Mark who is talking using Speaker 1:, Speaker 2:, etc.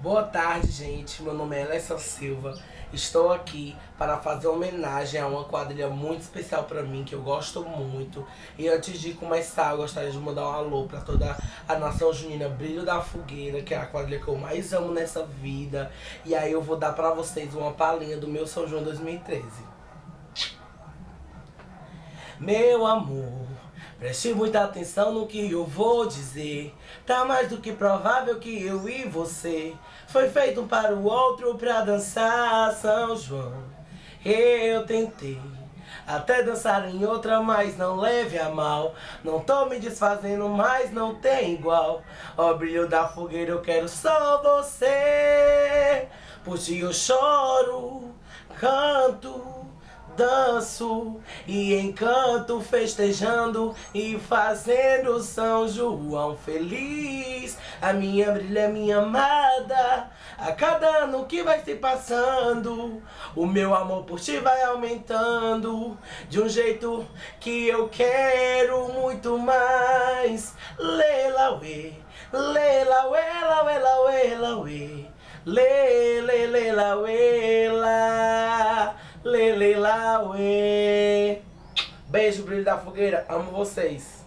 Speaker 1: Boa tarde, gente. Meu nome é Alessa Silva. Estou aqui para fazer homenagem a uma quadrilha muito especial para mim, que eu gosto muito. E antes de começar, eu gostaria de mandar um alô para toda a nação junina Brilho da Fogueira, que é a quadrilha que eu mais amo nessa vida. E aí eu vou dar para vocês uma palhinha do meu São João 2013. Meu amor, preste muita atenção no que eu vou dizer. Tá mais do que provável que eu e você foi feito um para o outro pra dançar São João. Eu tentei até dançar em outra, mas não leve a mal. Não tô me desfazendo, mas não tem igual. Ó brilho da fogueira, eu quero só você. Por ti eu choro, canto, danço e encanto, festejando e fazendo São João feliz. A minha brilha é minha amada. A cada ano que vai se passando, o meu amor por ti vai aumentando de um jeito que eu quero muito mais. Leila uê, leila uê, la uê, la uê, la uê. Lê, lê, lê, la uê, la. Lele Lauê. Beijo, brilho da fogueira. Amo vocês.